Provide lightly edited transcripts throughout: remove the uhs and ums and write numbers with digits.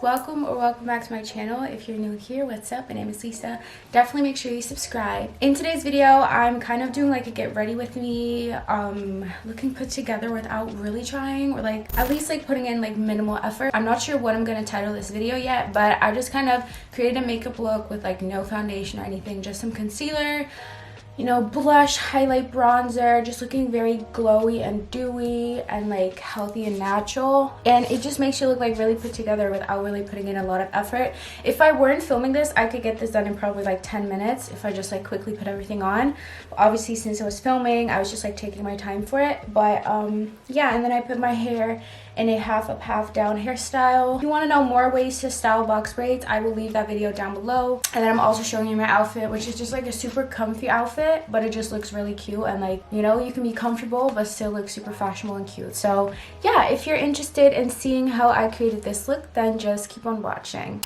guys, welcome back to my channel. If you're new here, what's up? My name is Lisa. Definitely make sure you subscribe. In today's video, I'm kind of doing like a get ready with me, looking put together without really trying, or like at least like putting in like minimal effort. I'm not sure what I'm gonna title this video yet, but I just kind of created a makeup look with like no foundation or anything, just some concealer, you know, blush, highlight, bronzer, just looking very glowy and dewy and like healthy and natural. And it just makes you look like really put together without really putting in a lot of effort. If I weren't filming this, I could get this done in probably like 10 minutes if I just like quickly put everything on. But obviously, since I was filming, I was just like taking my time for it. But yeah, and then I put my hair in a half up, half down hairstyle. If you want to know more ways to style box braids, I will leave that video down below. And then I'm also showing you my outfit, which is just like a super comfy outfit, but it just looks really cute, and like, you know, you can be comfortable but still look super fashionable and cute. So yeah, if you're interested in seeing how I created this look, then just keep on watching.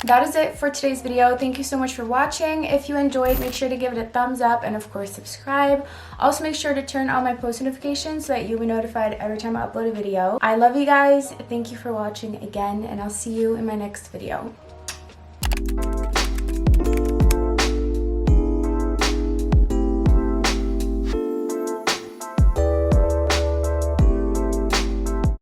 that is it for today's video. Thank you so much for watching. If you enjoyed, make sure to give it a thumbs up and of course subscribe. Also make sure to turn on my post notifications so that you'll be notified every time I upload a video. I love you guys. Thank you for watching again, and I'll see you in my next video.